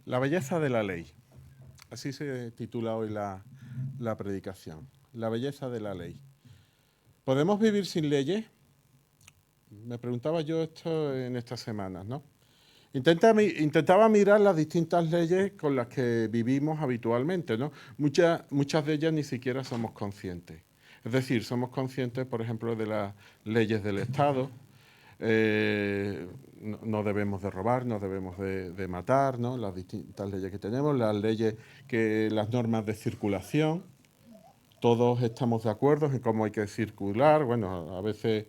La belleza de la ley. Así se titula hoy la predicación. La belleza de la ley. ¿Podemos vivir sin leyes? Me preguntaba yo esto en estas semanas, ¿no? Intentaba mirar las distintas leyes con las que vivimos habitualmente, ¿no? Muchas de ellas ni siquiera somos conscientes. Es decir, somos conscientes, por ejemplo, de las leyes del Estado. No debemos de robar, no debemos de matar, ¿no? Las distintas leyes que tenemos, las normas de circulación. Todos estamos de acuerdo en cómo hay que circular. Bueno, a veces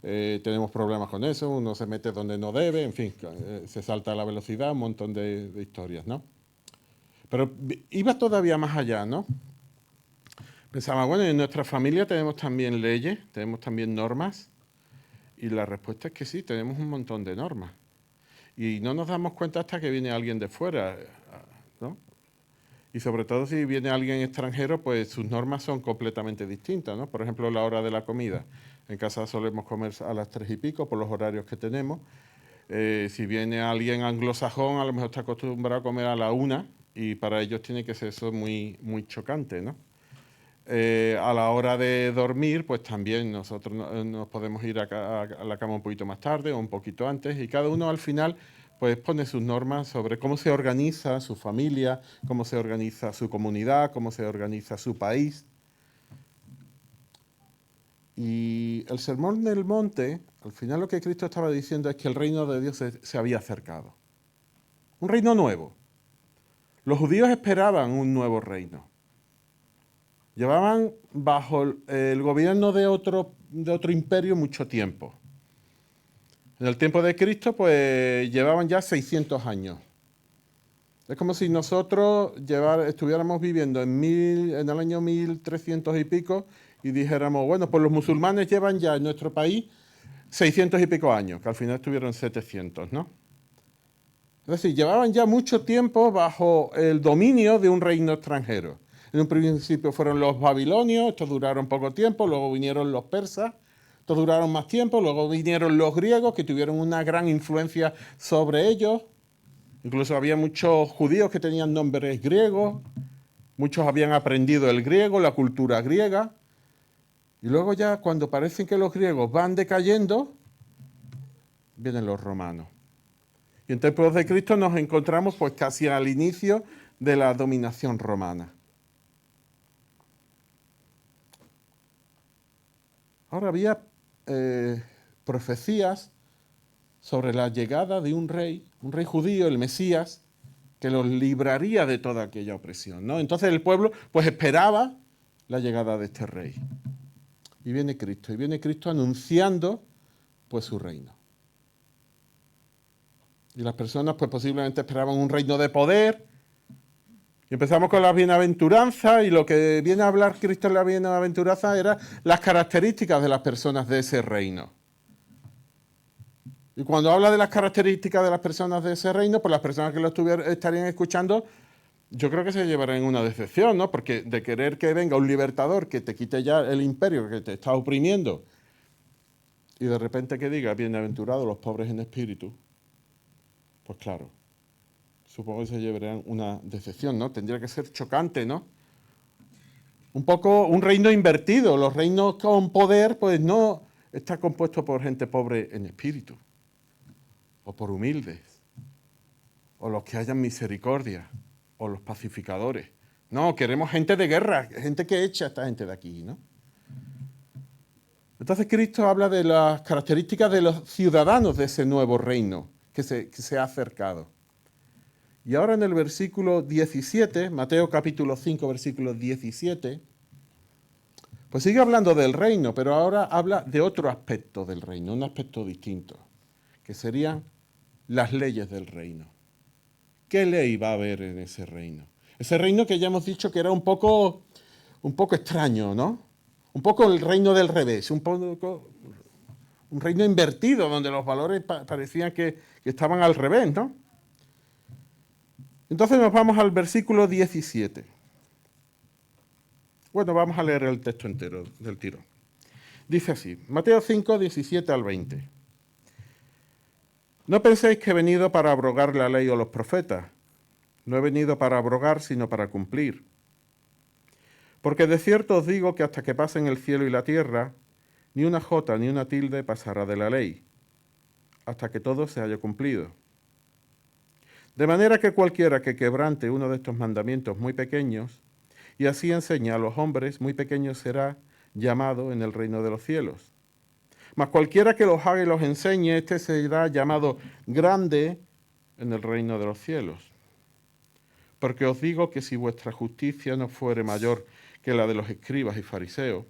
tenemos problemas con eso, uno se mete donde no debe, en fin, se salta la velocidad, un montón de historias, ¿no? Pero iba todavía más allá, ¿no? Pensaba, bueno, en nuestra familia tenemos también leyes, tenemos también normas, y la respuesta es que sí, tenemos un montón de normas. Y no nos damos cuenta hasta que viene alguien de fuera, ¿no? Y sobre todo si viene alguien extranjero, pues sus normas son completamente distintas, ¿no? Por ejemplo, la hora de la comida. En casa solemos comer a las 3:00 por los horarios que tenemos. Si viene alguien anglosajón, a lo mejor está acostumbrado a comer a la 1 y para ellos tiene que ser eso muy, muy chocante, ¿no? A la hora de dormir, pues también nosotros nos podemos ir a la cama un poquito más tarde o un poquito antes y cada uno al final pues pone sus normas sobre cómo se organiza su familia, cómo se organiza su comunidad, cómo se organiza su país. Y el Sermón del Monte, al final lo que Cristo estaba diciendo es que el reino de Dios se había acercado. Un reino nuevo. Los judíos esperaban un nuevo reino. Llevaban bajo el gobierno de otro imperio mucho tiempo. En el tiempo de Cristo, pues llevaban ya 600 años. Es como si nosotros estuviéramos viviendo en el año 1300 y pico y dijéramos, bueno, pues los musulmanes llevan ya en nuestro país 600 y pico años, que al final estuvieron 700, ¿no? Es decir, llevaban ya mucho tiempo bajo el dominio de un reino extranjero. En un principio fueron los babilonios, estos duraron poco tiempo, luego vinieron los persas, estos duraron más tiempo, luego vinieron los griegos, que tuvieron una gran influencia sobre ellos. Incluso había muchos judíos que tenían nombres griegos, muchos habían aprendido el griego, la cultura griega. Y luego ya cuando parecen que los griegos van decayendo, vienen los romanos. Y en tiempos de Cristo nos encontramos pues casi al inicio de la dominación romana. Ahora había profecías sobre la llegada de un rey judío, el Mesías, que los libraría de toda aquella opresión, ¿no? Entonces el pueblo pues esperaba la llegada de este rey. Y viene Cristo anunciando pues su reino. Y las personas pues posiblemente esperaban un reino de poder. Y empezamos con las bienaventuranzas y lo que viene a hablar Cristo en la bienaventuranza eran las características de las personas de ese reino. Y cuando habla de las características de las personas de ese reino, pues las personas que lo estarían escuchando, yo creo que se llevarán una decepción, ¿no? Porque de querer que venga un libertador que te quite ya el imperio que te está oprimiendo y de repente que diga, bienaventurados los pobres en espíritu, pues claro, supongo que se llevarán una decepción, ¿no? Tendría que ser chocante, ¿no? Un poco un reino invertido. Los reinos con poder, pues no está compuesto por gente pobre en espíritu, o por humildes, o los que hayan misericordia, o los pacificadores. No, queremos gente de guerra, gente que echa a esta gente de aquí, ¿no? Entonces Cristo habla de las características de los ciudadanos de ese nuevo reino que se ha acercado. Y ahora en el versículo 17, Mateo capítulo 5, versículo 17, pues sigue hablando del reino, pero ahora habla de otro aspecto del reino, un aspecto distinto, que serían las leyes del reino. ¿Qué ley va a haber en ese reino? Ese reino que ya hemos dicho que era un poco extraño, ¿no? Un poco el reino del revés, un reino invertido, donde los valores parecían que estaban al revés, ¿no? Entonces nos vamos al versículo 17. Bueno, vamos a leer el texto entero del tirón. Dice así, Mateo 5, 17 al 20. No penséis que he venido para abrogar la ley o los profetas. No he venido para abrogar, sino para cumplir. Porque de cierto os digo que hasta que pasen el cielo y la tierra, ni una jota ni una tilde pasará de la ley, hasta que todo se haya cumplido. De manera que cualquiera que quebrante uno de estos mandamientos muy pequeños, y así enseña a los hombres, muy pequeño será llamado en el reino de los cielos. Mas cualquiera que los haga y los enseñe, este será llamado grande en el reino de los cielos. Porque os digo que si vuestra justicia no fuere mayor que la de los escribas y fariseos,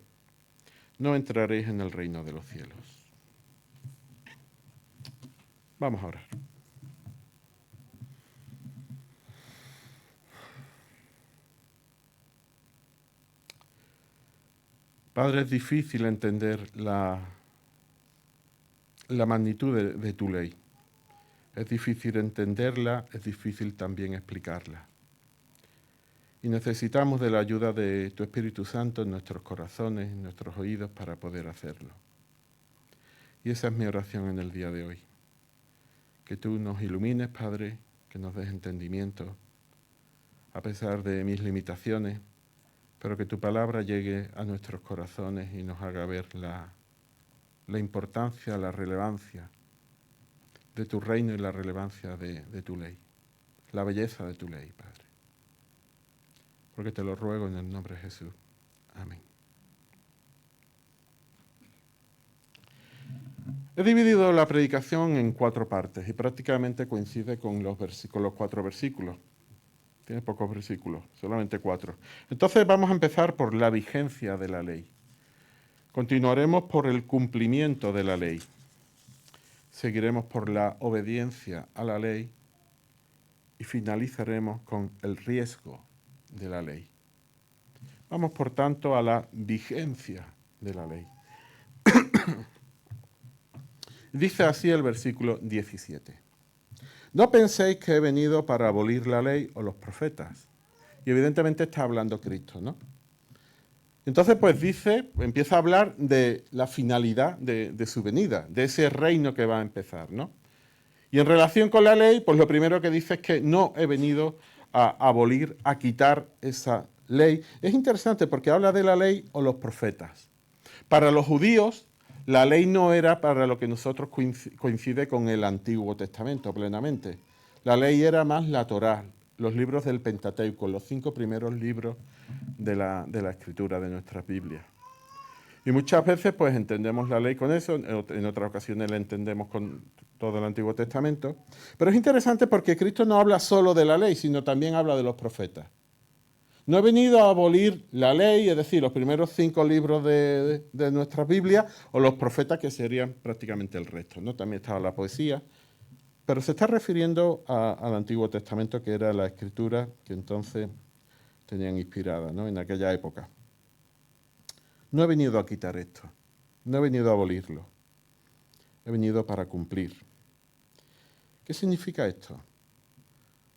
no entraréis en el reino de los cielos. Vamos a orar. Padre, es difícil entender la magnitud de tu ley. Es difícil entenderla, es difícil también explicarla. Y necesitamos de la ayuda de tu Espíritu Santo en nuestros corazones, en nuestros oídos, para poder hacerlo. Y esa es mi oración en el día de hoy. Que tú nos ilumines, Padre, que nos des entendimiento, a pesar de mis limitaciones, pero que tu palabra llegue a nuestros corazones y nos haga ver la importancia, la relevancia de tu reino y la relevancia de tu ley, la belleza de tu ley, Padre. Porque te lo ruego en el nombre de Jesús. Amén. He dividido la predicación en 4 partes y prácticamente coincide con los 4 versículos. Tiene pocos versículos, solamente 4. Entonces vamos a empezar por la vigencia de la ley. Continuaremos por el cumplimiento de la ley. Seguiremos por la obediencia a la ley y finalizaremos con el riesgo de la ley. Vamos, por tanto, a la vigencia de la ley. Dice así el versículo 17. No penséis que he venido para abolir la ley o los profetas. Y evidentemente está hablando Cristo, ¿no? Entonces, pues empieza a hablar de la finalidad de su venida, de ese reino que va a empezar, ¿no? Y en relación con la ley, pues lo primero que dice es que no he venido a abolir, a quitar esa ley. Es interesante porque habla de la ley o los profetas. Para los judíos, la ley no era para lo que nosotros coincide con el Antiguo Testamento plenamente. La ley era más la Torá, los libros del Pentateuco, los 5 primeros libros de la escritura de nuestra Biblia. Y muchas veces pues entendemos la ley con eso, en otras ocasiones la entendemos con todo el Antiguo Testamento. Pero es interesante porque Cristo no habla solo de la ley, sino también habla de los profetas. No he venido a abolir la ley, es decir, los primeros 5 libros de nuestra Biblia, o los profetas, que serían prácticamente el resto, ¿no? También estaba la poesía, pero se está refiriendo al Antiguo Testamento, que era la escritura que entonces tenían inspirada, ¿no? En aquella época. No he venido a quitar esto, no he venido a abolirlo, he venido para cumplir. ¿Qué significa esto?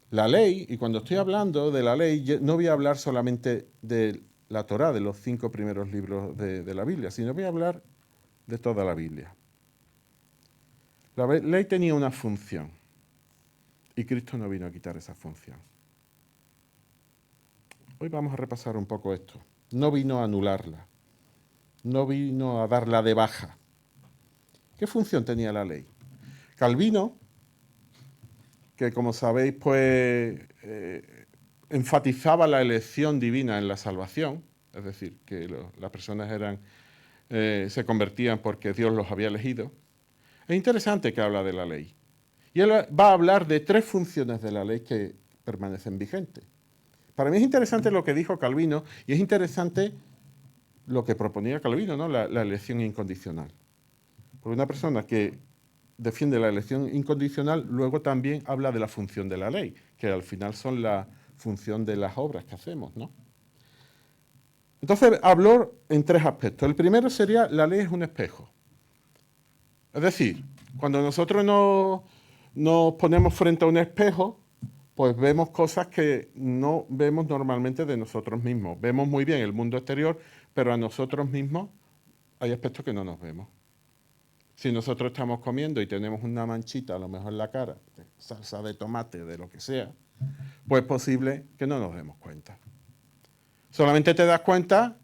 La ley, y cuando estoy hablando de la ley, no voy a hablar solamente de la Torá, de los 5 primeros libros de la Biblia, sino voy a hablar de toda la Biblia. La ley tenía una función, y Cristo no vino a quitar esa función. Hoy vamos a repasar un poco esto. No vino a anularla, no vino a darla de baja. ¿Qué función tenía la ley? Calvino, que como sabéis, pues enfatizaba la elección divina en la salvación, es decir, que las personas se convertían porque Dios los había elegido. Es interesante que habla de la ley. Y él va a hablar de 3 funciones de la ley que permanecen vigentes. Para mí es interesante lo que dijo Calvino y es interesante lo que proponía Calvino, ¿no? La elección incondicional. Porque una persona que defiende la elección incondicional luego también habla de la función de la ley, que al final son la función de las obras que hacemos, ¿no? Entonces habló en 3 aspectos. El primero sería, la ley es un espejo. Es decir, cuando nosotros nos ponemos frente a un espejo, pues vemos cosas que no vemos normalmente de nosotros mismos. Vemos muy bien el mundo exterior, pero a nosotros mismos hay aspectos que no nos vemos. Si nosotros estamos comiendo y tenemos una manchita, a lo mejor en la cara, de salsa de tomate, de lo que sea, pues es posible que no nos demos cuenta. Solamente te das cuenta,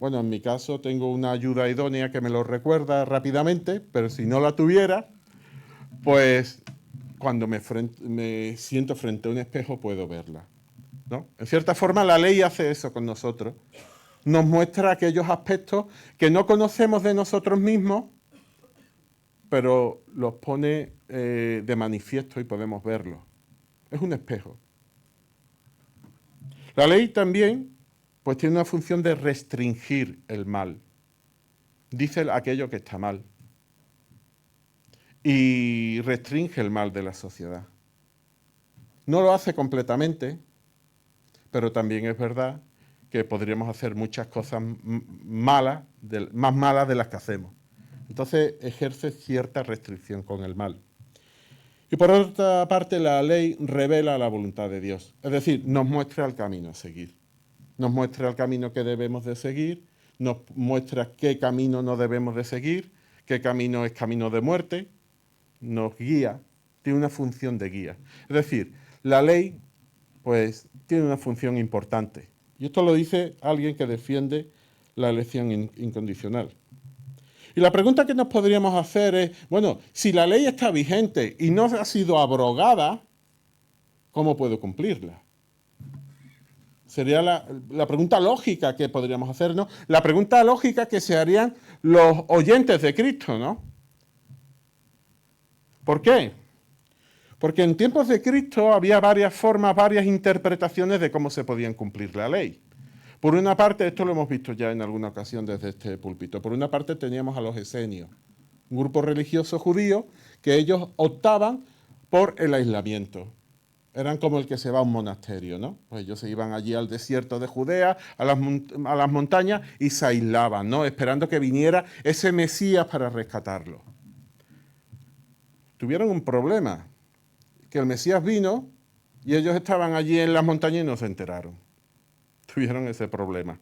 bueno, en mi caso tengo una ayuda idónea que me lo recuerda rápidamente, pero si no la tuviera, pues cuando me siento frente a un espejo puedo verla, ¿no? En cierta forma la ley hace eso con nosotros. Nos muestra aquellos aspectos que no conocemos de nosotros mismos, pero los pone de manifiesto y podemos verlos. Es un espejo. La ley también pues tiene una función de restringir el mal. Dice aquello que está mal. Y restringe el mal de la sociedad. No lo hace completamente, pero también es verdad que podríamos hacer muchas cosas malas, más malas de las que hacemos. Entonces ejerce cierta restricción con el mal. Y por otra parte, la ley revela la voluntad de Dios. Es decir, nos muestra el camino a seguir. Nos muestra el camino que debemos de seguir, nos muestra qué camino no debemos de seguir, qué camino es camino de muerte, nos guía, tiene una función de guía. Es decir, la ley pues tiene una función importante. Y esto lo dice alguien que defiende la elección incondicional. Y la pregunta que nos podríamos hacer es, bueno, si la ley está vigente y no ha sido abrogada, ¿cómo puedo cumplirla? Sería la pregunta lógica que podríamos hacernos, la pregunta lógica que se harían los oyentes de Cristo, ¿no? ¿Por qué? Porque en tiempos de Cristo había varias formas, varias interpretaciones de cómo se podían cumplir la ley. Por una parte, esto lo hemos visto ya en alguna ocasión desde este púlpito, por una parte teníamos a los esenios, un grupo religioso judío que ellos optaban por el aislamiento. Eran como el que se va a un monasterio, ¿no? Pues ellos se iban allí al desierto de Judea, a las montañas, y se aislaban, ¿no? Esperando que viniera ese Mesías para rescatarlo. Tuvieron un problema, que el Mesías vino y ellos estaban allí en las montañas y no se enteraron. Tuvieron ese problema.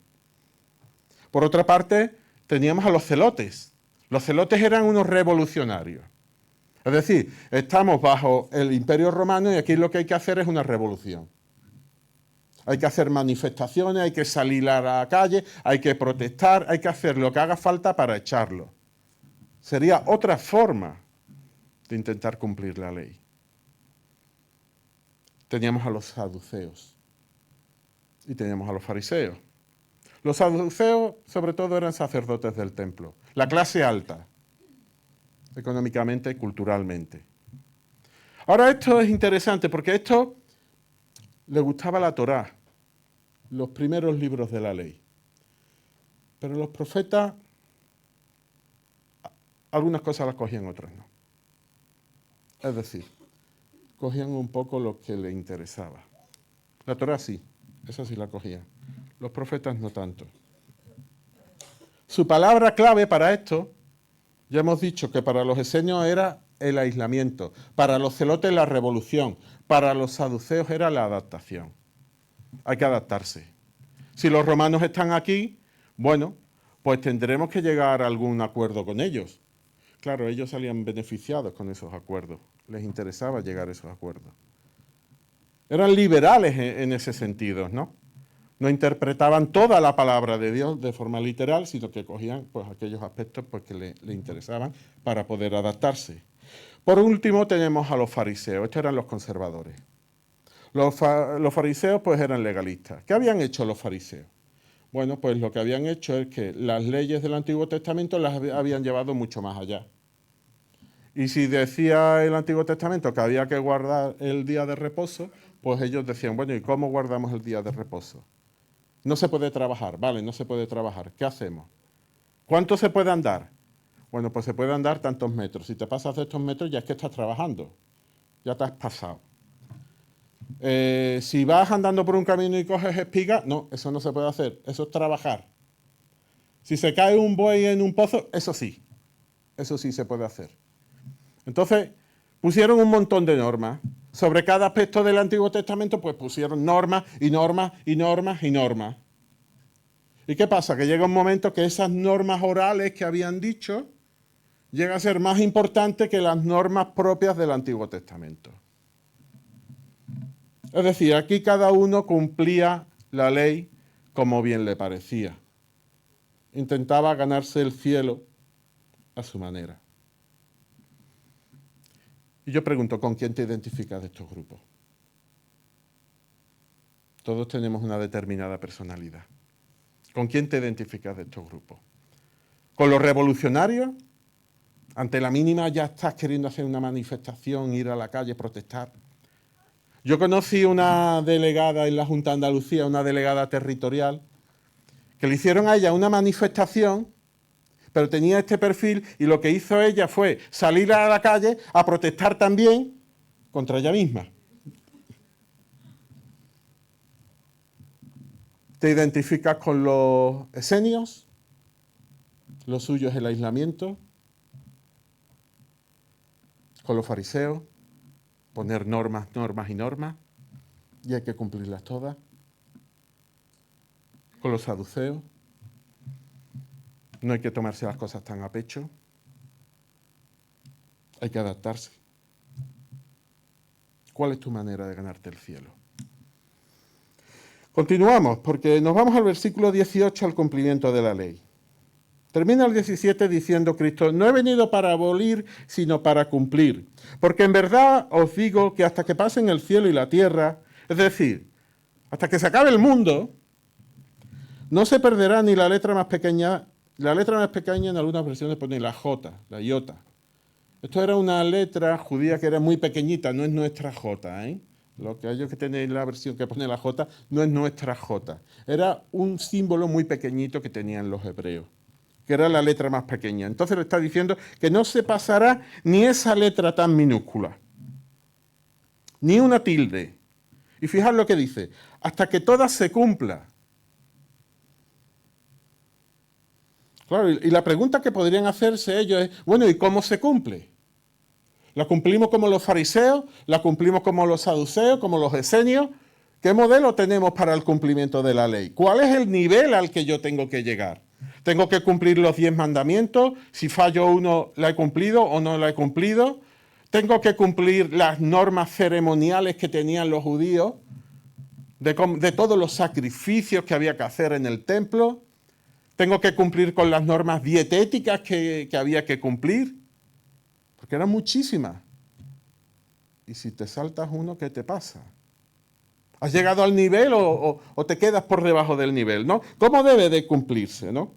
Por otra parte, teníamos a los celotes. Los celotes eran unos revolucionarios. Es decir, estamos bajo el Imperio Romano y aquí lo que hay que hacer es una revolución. Hay que hacer manifestaciones, hay que salir a la calle, hay que protestar, hay que hacer lo que haga falta para echarlo. Sería otra forma de intentar cumplir la ley. Teníamos a los saduceos y teníamos a los fariseos. Los saduceos, sobre todo, eran sacerdotes del templo, la clase alta, económicamente y culturalmente. Ahora esto es interesante porque esto le gustaba la Torá, los primeros libros de la ley. Pero los profetas, algunas cosas las cogían, otras no. Es decir, cogían un poco lo que les interesaba. La Torá sí, esa sí la cogían. Los profetas no tanto. Su palabra clave para esto, ya hemos dicho que para los esenios era el aislamiento, para los celotes la revolución, para los saduceos era la adaptación. Hay que adaptarse. Si los romanos están aquí, bueno, pues tendremos que llegar a algún acuerdo con ellos. Claro, ellos salían beneficiados con esos acuerdos. Les interesaba llegar a esos acuerdos. Eran liberales en ese sentido, ¿no? No interpretaban toda la palabra de Dios de forma literal, sino que cogían pues, aquellos aspectos pues, que le interesaban para poder adaptarse. Por último, tenemos a los fariseos. Estos eran los conservadores. Los fariseos pues, eran legalistas. ¿Qué habían hecho los fariseos? Bueno, pues lo que habían hecho es que las leyes del Antiguo Testamento las habían llevado mucho más allá. Y si decía el Antiguo Testamento que había que guardar el día de reposo, pues ellos decían, bueno, ¿y cómo guardamos el día de reposo? No se puede trabajar, vale, no se puede trabajar. ¿Qué hacemos? ¿Cuánto se puede andar? Bueno, pues se puede andar tantos metros. Si te pasas de estos metros ya es que estás trabajando. Ya te has pasado. Si vas andando por un camino y coges espigas, no, eso no se puede hacer. Eso es trabajar. Si se cae un buey en un pozo, eso sí se puede hacer. Entonces, pusieron un montón de normas. Sobre cada aspecto del Antiguo Testamento, pues pusieron normas y normas y normas y normas. ¿Y qué pasa? Que llega un momento que esas normas orales que habían dicho llega a ser más importante que las normas propias del Antiguo Testamento. Es decir, aquí cada uno cumplía la ley como bien le parecía. Intentaba ganarse el cielo a su manera. Y yo pregunto, ¿con quién te identificas de estos grupos? Todos tenemos una determinada personalidad. ¿Con quién te identificas de estos grupos? ¿Con los revolucionarios? Ante la mínima ya estás queriendo hacer una manifestación, ir a la calle, protestar. Yo conocí una delegada en la Junta de Andalucía, una delegada territorial, que le hicieron a ella una manifestación, pero tenía este perfil y lo que hizo ella fue salir a la calle a protestar también contra ella misma. ¿Te identificas con los esenios? Lo suyo es el aislamiento. Con los fariseos, poner normas, normas y normas, y hay que cumplirlas todas. Con los saduceos, no hay que tomarse las cosas tan a pecho, hay que adaptarse. ¿Cuál es tu manera de ganarte el cielo? Continuamos, porque nos vamos al versículo 18, al cumplimiento de la ley. Termina el 17 diciendo Cristo, no he venido para abolir, sino para cumplir. Porque en verdad os digo que hasta que pasen el cielo y la tierra, es decir, hasta que se acabe el mundo, no se perderá ni la letra más pequeña. La letra más pequeña en algunas versiones pone la J, la iota. Esto era una letra judía que era muy pequeñita, no es nuestra J, ¿eh? Lo que hay que tener la versión que pone la J no es nuestra J. Era un símbolo muy pequeñito que tenían los hebreos, que era la letra más pequeña. Entonces le está diciendo que no se pasará ni esa letra tan minúscula, ni una tilde. Y fijaos lo que dice, hasta que toda se cumpla. Claro, y la pregunta que podrían hacerse ellos es, bueno, ¿y cómo se cumple? ¿La cumplimos como los fariseos? ¿La cumplimos como los saduceos, como los esenios? ¿Qué modelo tenemos para el cumplimiento de la ley? ¿Cuál es el nivel al que yo tengo que llegar? ¿Tengo que cumplir los 10 mandamientos? Si fallo uno, ¿la he cumplido o no la he cumplido? ¿Tengo que cumplir las normas ceremoniales que tenían los judíos? De todos los sacrificios que había que hacer en el templo. ¿Tengo que cumplir con las normas dietéticas que había que cumplir? Porque eran muchísimas. Y si te saltas uno, ¿qué te pasa? ¿Has llegado al nivel o te quedas por debajo del nivel, ¿no? ¿Cómo debe de cumplirse, no?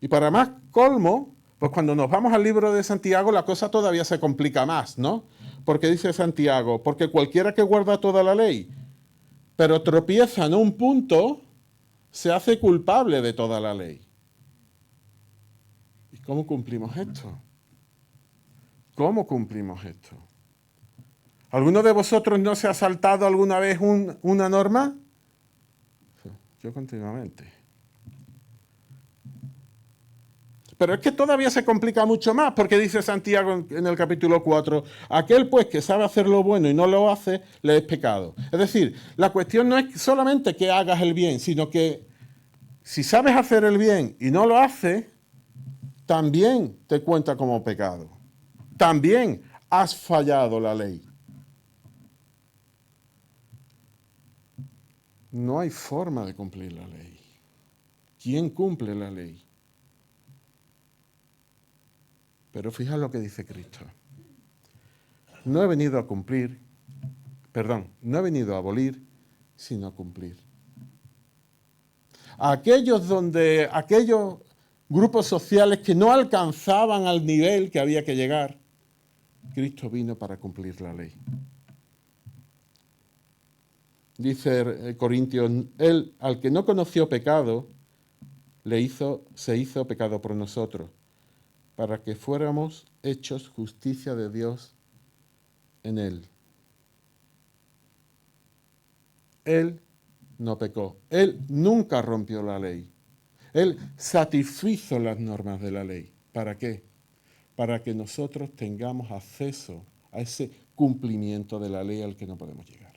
Y para más colmo, pues cuando nos vamos al libro de Santiago, la cosa todavía se complica más, ¿no? Porque dice Santiago, porque cualquiera que guarda toda la ley, pero tropieza en un punto, se hace culpable de toda la ley. ¿Y cómo cumplimos esto? ¿Cómo cumplimos esto? ¿Alguno de vosotros no se ha saltado alguna vez una norma? Yo continuamente. Pero es que todavía se complica mucho más, porque dice Santiago en el capítulo 4, aquel pues que sabe hacer lo bueno y no lo hace, le es pecado. Es decir, la cuestión no es solamente que hagas el bien, sino que si sabes hacer el bien y no lo haces, también te cuenta como pecado. También has fallado la ley. No hay forma de cumplir la ley. ¿Quién cumple la ley? Pero fija lo que dice Cristo. No he venido a cumplir, no he venido a abolir, sino a cumplir. Aquellos grupos sociales que no alcanzaban al nivel que había que llegar, Cristo vino para cumplir la ley. Dice Corintios, él al que no conoció pecado, se hizo pecado por nosotros, para que fuéramos hechos justicia de Dios en él. Él no pecó, él nunca rompió la ley. Él satisfizo las normas de la ley. ¿Para qué? Para que nosotros tengamos acceso a ese cumplimiento de la ley al que no podemos llegar.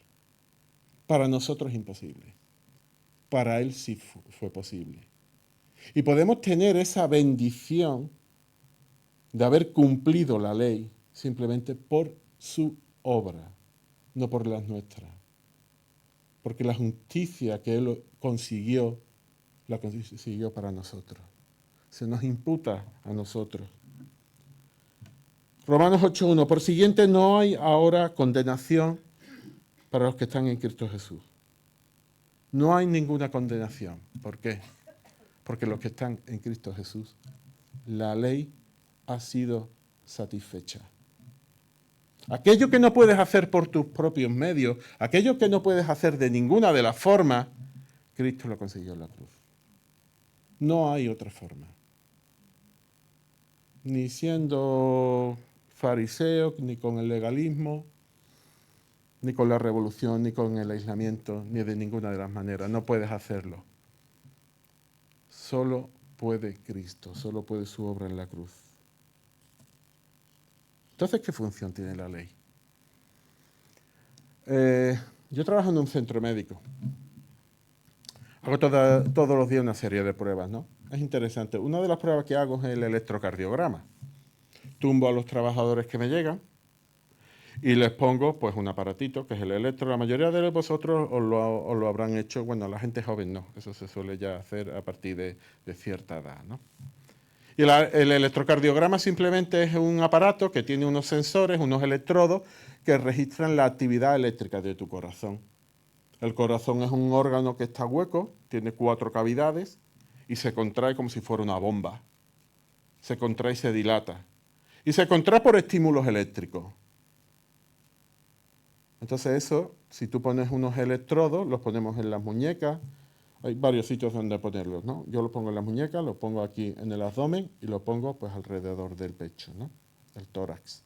Para nosotros es imposible. Para Él sí fue posible. Y podemos tener esa bendición de haber cumplido la ley simplemente por su obra. no por las nuestras. Porque la justicia que Él consiguió, la consiguió para nosotros. Se nos imputa a nosotros. Romanos 8.1. Por siguiente, no hay ahora condenación para los que están en Cristo Jesús. No hay ninguna condenación. ¿Por qué? Porque los que están en Cristo Jesús, la ley ha sido satisfecha. Aquello que no puedes hacer por tus propios medios, aquello que no puedes hacer de ninguna de las formas, Cristo lo consiguió en la cruz. No hay otra forma. Ni siendo fariseo, ni con el legalismo, ni con la revolución, ni con el aislamiento, ni de ninguna de las maneras. No puedes hacerlo. Solo puede Cristo, solo puede su obra en la cruz. Entonces, ¿qué función tiene la ley? Yo trabajo en un centro médico. Hago todos los días una serie de pruebas, ¿no? Es interesante. Una de las pruebas que hago es el electrocardiograma. Tumbo a los trabajadores que me llegan y les pongo pues un aparatito que es el electro. La mayoría de vosotros os lo habrán hecho, bueno, la gente joven no, eso se suele ya hacer a partir de cierta edad, ¿no? Y el electrocardiograma simplemente es un aparato que tiene unos sensores, unos electrodos que registran la actividad eléctrica de tu corazón. El corazón es un órgano que está hueco, tiene 4 cavidades y se contrae como si fuera una bomba. Se contrae y se dilata. Y se contrae por estímulos eléctricos. Entonces eso, si tú pones unos electrodos, los ponemos en las muñecas. Hay varios sitios donde ponerlos, ¿no? Yo los pongo en las muñecas, los pongo aquí en el abdomen y los pongo pues alrededor del pecho, ¿no? El tórax.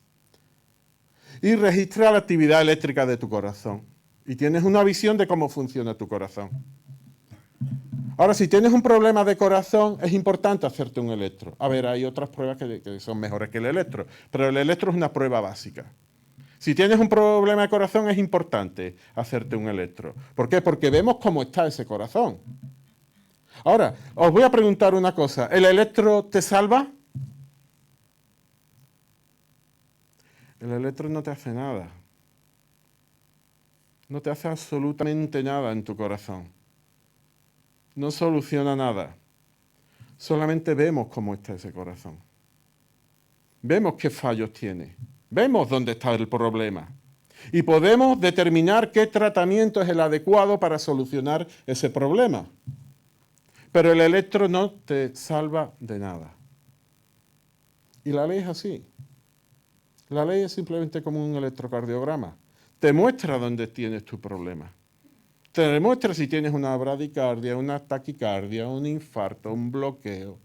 Y registra la actividad eléctrica de tu corazón. Y tienes una visión de cómo funciona tu corazón. Ahora, si tienes un problema de corazón, es importante hacerte un electro. A ver, hay otras pruebas que son mejores que el electro, pero el electro es una prueba básica. Si tienes un problema de corazón, es importante hacerte un electro. ¿Por qué? Porque vemos cómo está ese corazón. Ahora, os voy a preguntar una cosa. ¿El electro te salva? El electro no te hace nada. No te hace absolutamente nada en tu corazón. No soluciona nada. Solamente vemos cómo está ese corazón. Vemos qué fallos tiene. Vemos dónde está el problema. Y podemos determinar qué tratamiento es el adecuado para solucionar ese problema. Pero el electro no te salva de nada. Y la ley es así. La ley es simplemente como un electrocardiograma. Te muestra dónde tienes tu problema. Te demuestra si tienes una bradicardia, una taquicardia, un infarto, un bloqueo.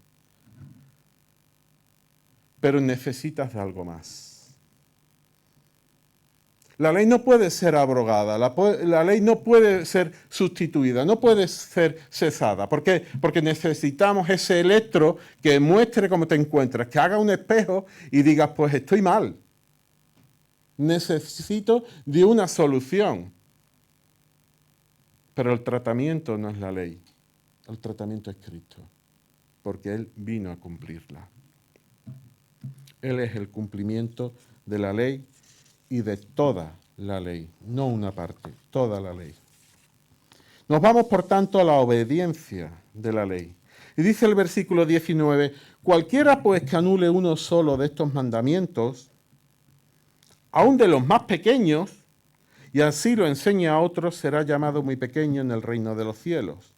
Pero necesitas de algo más. La ley no puede ser abrogada, la ley no puede ser sustituida, no puede ser cesada. ¿Por qué? Porque necesitamos ese electro que muestre cómo te encuentras, que haga un espejo y digas, pues estoy mal. Necesito de una solución. Pero el tratamiento no es la ley, el tratamiento es Cristo, porque Él vino a cumplirla. Él es el cumplimiento de la ley y de toda la ley, no una parte, toda la ley. Nos vamos, por tanto, a la obediencia de la ley. Y dice el versículo 19, cualquiera pues que anule uno solo de estos mandamientos, aun de los más pequeños, y así lo enseña a otros, será llamado muy pequeño en el reino de los cielos.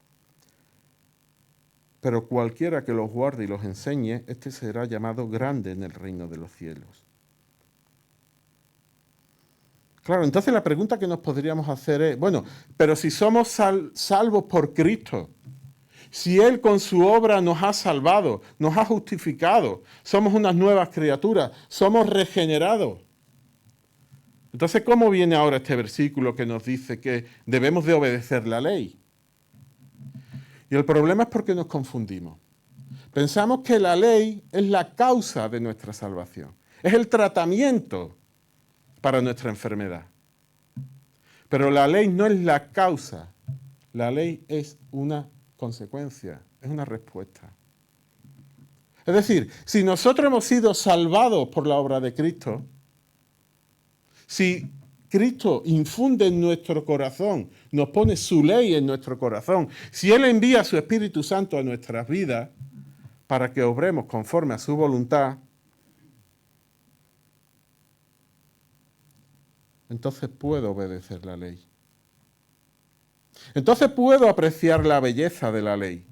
Pero cualquiera que los guarde y los enseñe, este será llamado grande en el reino de los cielos. Claro, entonces la pregunta que nos podríamos hacer es, bueno, pero si somos salvos por Cristo, si Él con su obra nos ha salvado, nos ha justificado, somos unas nuevas criaturas, somos regenerados. Entonces, ¿cómo viene ahora este versículo que nos dice que debemos de obedecer la ley? Y el problema es porque nos confundimos. Pensamos que la ley es la causa de nuestra salvación, es el tratamiento para nuestra enfermedad. Pero la ley no es la causa, la ley es una consecuencia, es una respuesta. Es decir, si nosotros hemos sido salvados por la obra de Cristo, si Cristo infunde en nuestro corazón, nos pone su ley en nuestro corazón, si Él envía su Espíritu Santo a nuestras vidas para que obremos conforme a su voluntad, entonces puedo obedecer la ley. Entonces puedo apreciar la belleza de la ley.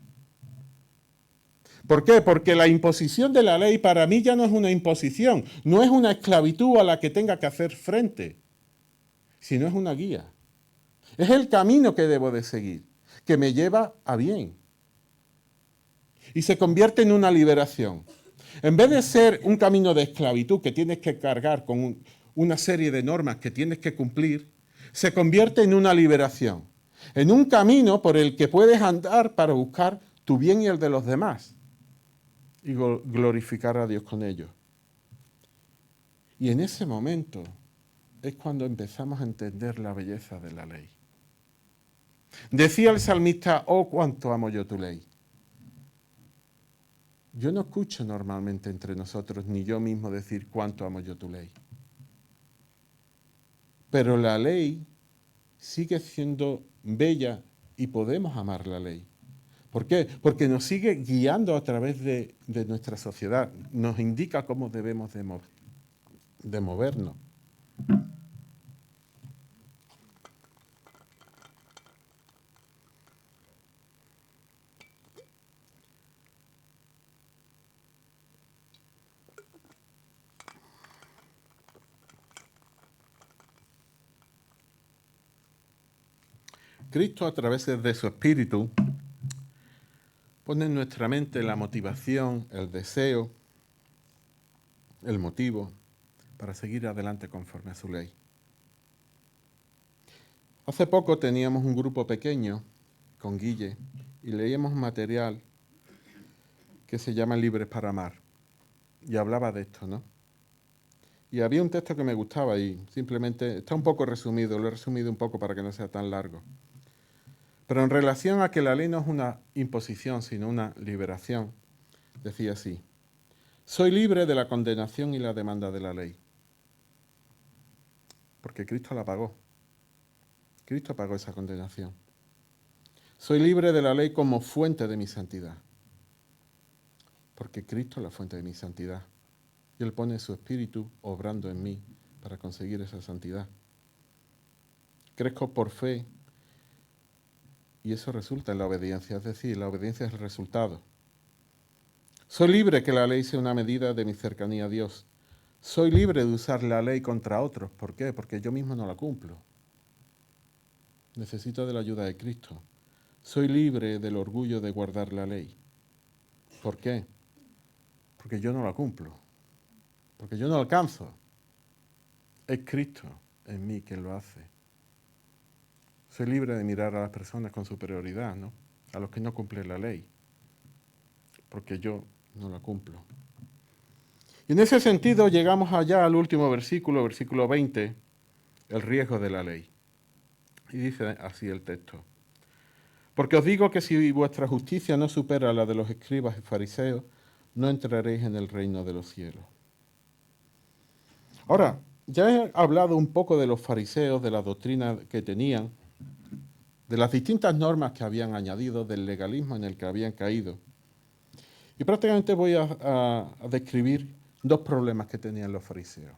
¿Por qué? Porque la imposición de la ley para mí ya no es una imposición, no es una esclavitud a la que tenga que hacer frente, sino es una guía. Es el camino que debo de seguir, que me lleva a bien. Y se convierte en una liberación. En vez de ser un camino de esclavitud que tienes que cargar con una serie de normas que tienes que cumplir, se convierte en una liberación, en un camino por el que puedes andar para buscar tu bien y el de los demás y glorificar a Dios con ello. Y en ese momento es cuando empezamos a entender la belleza de la ley. Decía el salmista, oh, cuánto amo yo tu ley. Yo no escucho normalmente entre nosotros, ni yo mismo decir cuánto amo yo tu ley. Pero la ley sigue siendo bella y podemos amar la ley. ¿Por qué? Porque nos sigue guiando a través de nuestra sociedad, nos indica cómo debemos de movernos. Cristo, a través de su Espíritu, pone en nuestra mente la motivación, el deseo, el motivo para seguir adelante conforme a su ley. Hace poco teníamos un grupo pequeño con Guille y leíamos un material que se llama Libres para Amar y hablaba de esto, ¿no? Y había un texto que me gustaba y simplemente está un poco resumido, lo he resumido un poco para que no sea tan largo. Pero en relación a que la ley no es una imposición, sino una liberación, decía así: soy libre de la condenación y la demanda de la ley. Porque Cristo la pagó. Cristo pagó esa condenación. Soy libre de la ley como fuente de mi santidad. Porque Cristo es la fuente de mi santidad. Y Él pone su Espíritu obrando en mí para conseguir esa santidad. Crezco por fe y eso resulta en la obediencia, es decir, la obediencia es el resultado. Soy libre que la ley sea una medida de mi cercanía a Dios. Soy libre de usar la ley contra otros. ¿Por qué? Porque yo mismo no la cumplo. Necesito de la ayuda de Cristo. Soy libre del orgullo de guardar la ley. ¿Por qué? Porque yo no la cumplo. Porque yo no alcanzo. Es Cristo en mí quien lo hace. Soy libre de mirar a las personas con superioridad, ¿no? A los que no cumplen la ley. Porque yo no la cumplo. Y en ese sentido llegamos allá al último versículo, versículo 20, el riesgo de la ley. Y dice así el texto: porque os digo que si vuestra justicia no supera la de los escribas y fariseos, no entraréis en el reino de los cielos. Ahora, ya he hablado un poco de los fariseos, de la doctrina que tenían, de las distintas normas que habían añadido, del legalismo en el que habían caído. Y prácticamente voy a describir dos problemas que tenían los fariseos.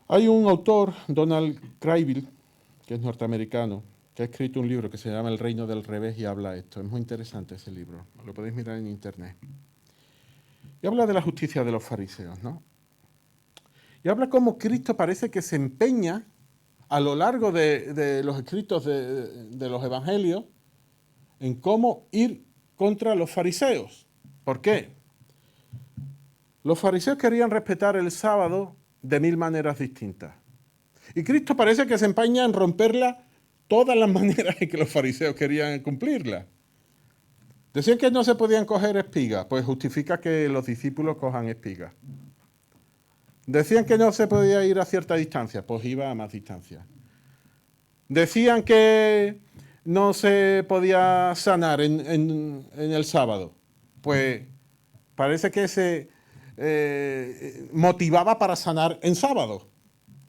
Hay un autor, Donald Craigville, que es norteamericano, que ha escrito un libro que se llama El reino del revés y habla esto. Es muy interesante ese libro, lo podéis mirar en internet. Y habla de la justicia de los fariseos, ¿no? Y habla cómo Cristo parece que se empeña a lo largo de los escritos de los evangelios en cómo ir contra los fariseos. ¿Por qué? Los fariseos querían respetar el sábado de 1000 maneras distintas. Y Cristo parece que se empeña en romperla todas las maneras en que los fariseos querían cumplirla. Decían que no se podían coger espigas, pues justifica que los discípulos cojan espigas. Decían que no se podía ir a cierta distancia, pues iba a más distancia. Decían que no se podía sanar en el sábado, pues parece que se motivaba para sanar en sábado.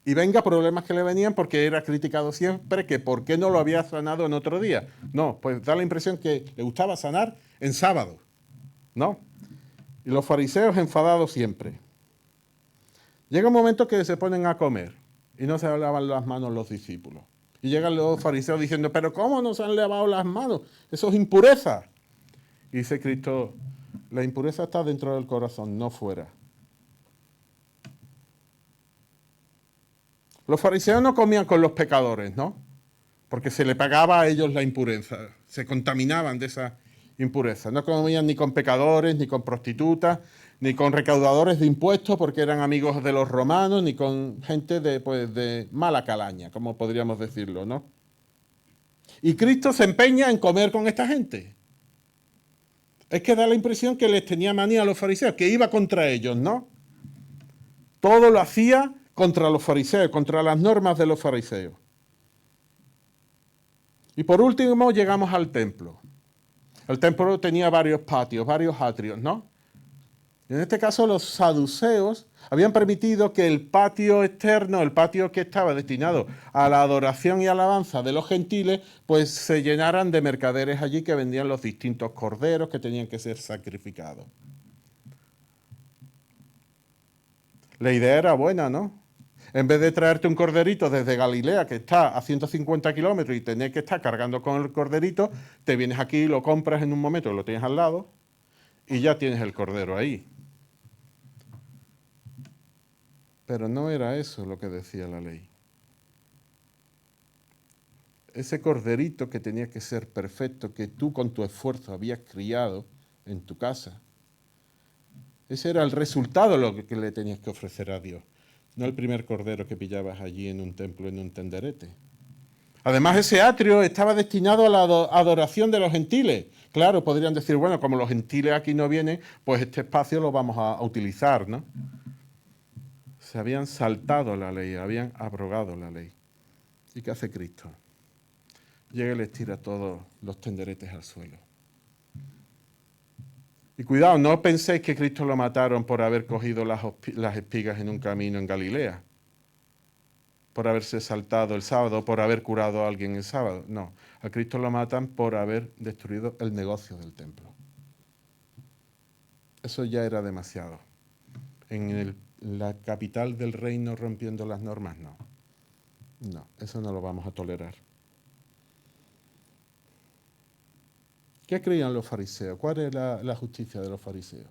Y venga problemas que le venían porque era criticado siempre que por qué no lo había sanado en otro día. No, pues da la impresión que le gustaba sanar en sábado, ¿no? Y los fariseos enfadados siempre. Llega un momento que se ponen a comer y no se lavan las manos los discípulos. Y llegan los fariseos diciendo, pero ¿cómo no se han lavado las manos? Eso es impureza. Y dice Cristo, la impureza está dentro del corazón, no fuera. Los fariseos no comían con los pecadores, ¿no? Porque se le pagaba a ellos la impureza, se contaminaban de esa impureza. No comían ni con pecadores, ni con prostitutas, ni con recaudadores de impuestos, porque eran amigos de los romanos, ni con gente de mala calaña, como podríamos decirlo, ¿no? Y Cristo se empeña en comer con esta gente. Es que da la impresión que les tenía manía a los fariseos, que iba contra ellos, ¿no? Todo lo hacía contra los fariseos, contra las normas de los fariseos. Y por último llegamos al templo. El templo tenía varios patios, varios atrios, ¿no? En este caso los saduceos habían permitido que el patio externo, el patio que estaba destinado a la adoración y alabanza de los gentiles, pues se llenaran de mercaderes allí que vendían los distintos corderos que tenían que ser sacrificados. La idea era buena, ¿no? En vez de traerte un corderito desde Galilea, que está a 150 kilómetros y tener que estar cargando con el corderito, te vienes aquí, lo compras en un momento, lo tienes al lado y ya tienes el cordero ahí. Pero no era eso lo que decía la ley. Ese corderito que tenía que ser perfecto, que tú con tu esfuerzo habías criado en tu casa, ese era el resultado lo que le tenías que ofrecer a Dios, no el primer cordero que pillabas allí en un templo, en un tenderete. Además, ese atrio estaba destinado a la adoración de los gentiles. Claro, podrían decir, bueno, como los gentiles aquí no vienen, pues este espacio lo vamos a utilizar, ¿no? Se habían saltado la ley, habían abrogado la ley. ¿Y qué hace Cristo? Llega y les tira todos los tenderetes al suelo. Y cuidado, no penséis que Cristo lo mataron por haber cogido las espigas en un camino en Galilea, por haberse saltado el sábado, por haber curado a alguien el sábado. No, a Cristo lo matan por haber destruido el negocio del templo. Eso ya era demasiado. En la capital del reino rompiendo las normas, no. No, eso no lo vamos a tolerar. ¿Qué creían los fariseos? ¿Cuál era la justicia de los fariseos?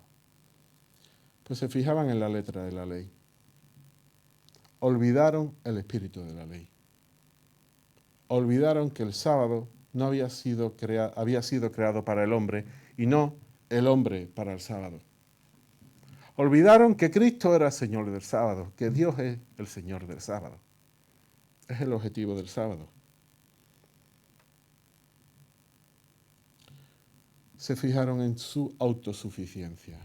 Pues se fijaban en la letra de la ley. Olvidaron el espíritu de la ley. Olvidaron que el sábado no había sido creado para el hombre y no el hombre para el sábado. Olvidaron que Cristo era Señor del sábado, que Dios es el Señor del sábado. Es el objetivo del sábado. Se fijaron en su autosuficiencia,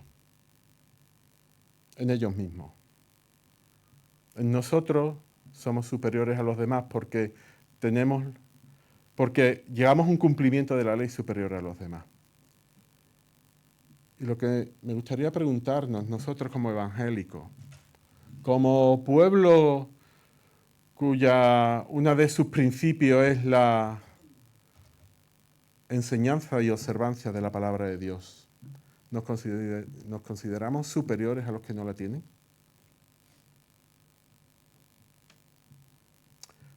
en ellos mismos. En nosotros somos superiores a los demás porque llegamos a un cumplimiento de la ley superior a los demás. Y lo que me gustaría preguntarnos nosotros como evangélicos, como pueblo cuya una de sus principios es la enseñanza y observancia de la palabra de Dios, ¿nos consideramos superiores a los que no la tienen?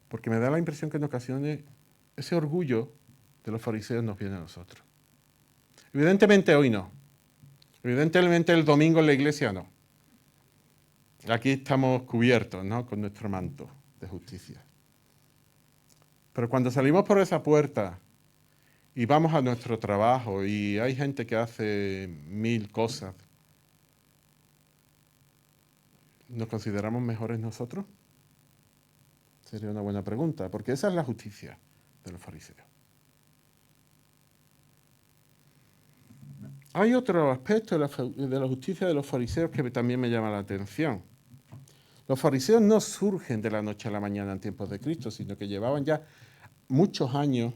Porque me da la impresión que en ocasiones ese orgullo de los fariseos nos viene a nosotros. Evidentemente hoy no. Evidentemente el domingo en la iglesia no. Aquí estamos cubiertos, ¿no?, con nuestro manto de justicia. Pero cuando salimos por esa puerta y vamos a nuestro trabajo y hay gente que hace 1000 cosas, ¿nos consideramos mejores nosotros? Sería una buena pregunta, porque esa es la justicia de los fariseos. Hay otro aspecto de la justicia de los fariseos que también me llama la atención. Los fariseos no surgen de la noche a la mañana en tiempos de Cristo, sino que llevaban ya muchos años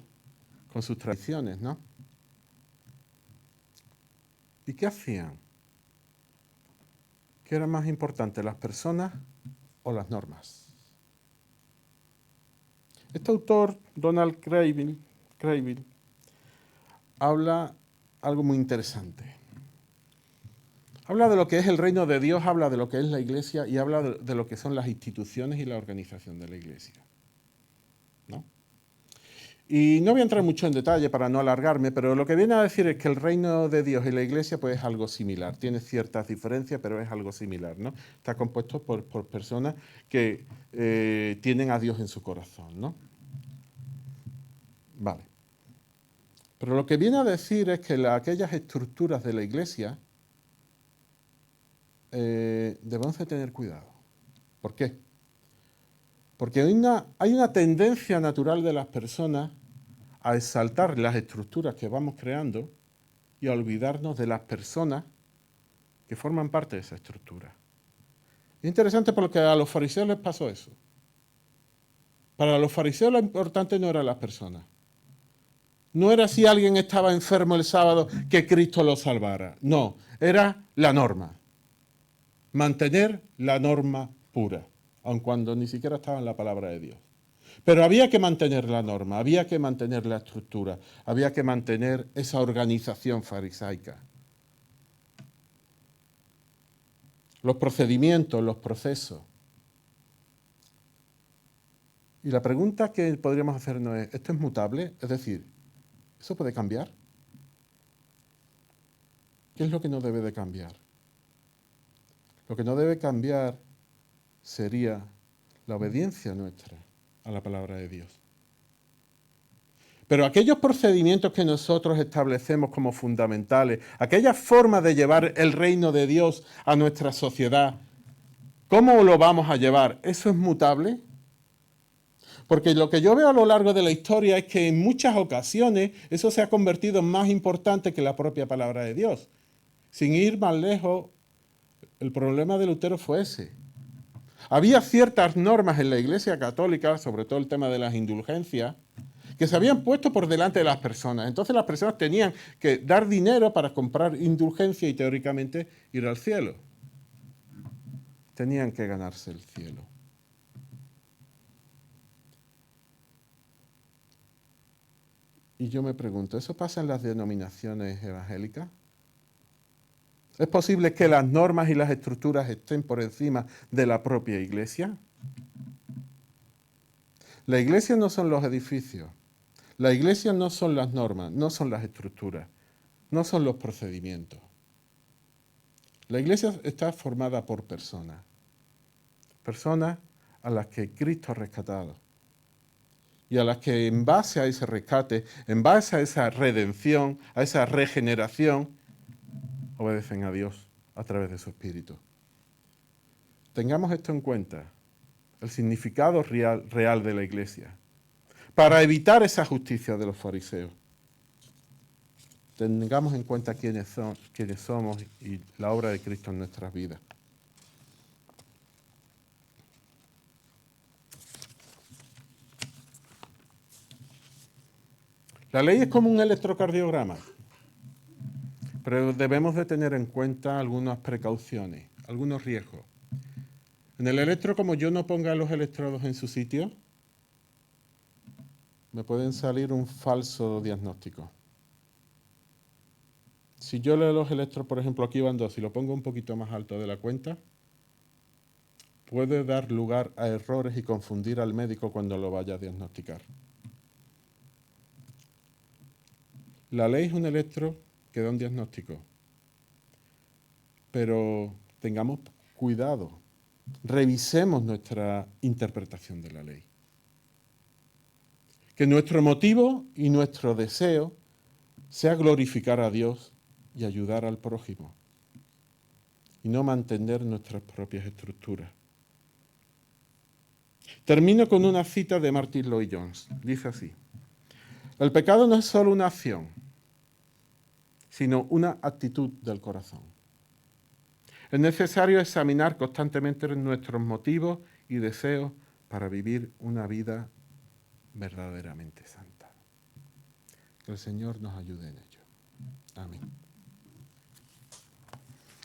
con sus tradiciones, ¿no? ¿Y qué hacían? ¿Qué era más importante, las personas o las normas? Este autor, Donald Craven, habla algo muy interesante. Habla de lo que es el reino de Dios, habla de lo que es la Iglesia y habla de lo que son las instituciones y la organización de la Iglesia, ¿no? Y no voy a entrar mucho en detalle para no alargarme, pero lo que viene a decir es que el reino de Dios y la Iglesia pues es algo similar. Tiene ciertas diferencias, pero es algo similar, ¿no? Está compuesto por personas que tienen a Dios en su corazón, ¿no? Vale. Pero lo que viene a decir es que aquellas estructuras de la Iglesia debemos de tener cuidado. ¿Por qué? Porque hay una tendencia natural de las personas a exaltar las estructuras que vamos creando y a olvidarnos de las personas que forman parte de esa estructura. Es interesante porque a los fariseos les pasó eso. Para los fariseos lo importante no eran las personas. No era si alguien estaba enfermo el sábado que Cristo lo salvara. No, era la norma. Mantener la norma pura, aun cuando ni siquiera estaba en la palabra de Dios. Pero había que mantener la norma, había que mantener la estructura, había que mantener esa organización farisaica. Los procedimientos, los procesos. Y la pregunta que podríamos hacernos es, ¿esto es mutable? Es decir, ¿eso puede cambiar? ¿Qué es lo que no debe de cambiar? Lo que no debe cambiar sería la obediencia nuestra a la palabra de Dios. Pero aquellos procedimientos que nosotros establecemos como fundamentales, aquellas formas de llevar el reino de Dios a nuestra sociedad, ¿cómo lo vamos a llevar? ¿Eso es mutable? Porque lo que yo veo a lo largo de la historia es que en muchas ocasiones eso se ha convertido en más importante que la propia palabra de Dios. Sin ir más lejos, el problema de Lutero fue ese. Había ciertas normas en la Iglesia Católica, sobre todo el tema de las indulgencias, que se habían puesto por delante de las personas. Entonces las personas tenían que dar dinero para comprar indulgencia y teóricamente ir al cielo. Tenían que ganarse el cielo. Y yo me pregunto, ¿eso pasa en las denominaciones evangélicas? ¿Es posible que las normas y las estructuras estén por encima de la propia Iglesia? La Iglesia no son los edificios. La Iglesia no son las normas, no son las estructuras, no son los procedimientos. La Iglesia está formada por personas. Personas a las que Cristo ha rescatado. Y a las que en base a ese rescate, en base a esa redención, a esa regeneración, obedecen a Dios a través de su Espíritu. Tengamos esto en cuenta, el significado real de la Iglesia, para evitar esa justicia de los fariseos. Tengamos en cuenta quiénes somos y la obra de Cristo en nuestras vidas. La ley es como un electrocardiograma, pero debemos de tener en cuenta algunas precauciones, algunos riesgos. En el electro, como yo no ponga los electrodos en su sitio, me pueden salir un falso diagnóstico. Si yo leo los electrodos, por ejemplo, aquí van 2, y lo pongo un poquito más alto de la cuenta, puede dar lugar a errores y confundir al médico cuando lo vaya a diagnosticar. La ley es un electro que da un diagnóstico, pero tengamos cuidado, revisemos nuestra interpretación de la ley. Que nuestro motivo y nuestro deseo sea glorificar a Dios y ayudar al prójimo, y no mantener nuestras propias estructuras. Termino con una cita de Martin Lloyd-Jones. Dice así: el pecado no es solo una acción, sino una actitud del corazón. Es necesario examinar constantemente nuestros motivos y deseos para vivir una vida verdaderamente santa. Que el Señor nos ayude en ello. Amén.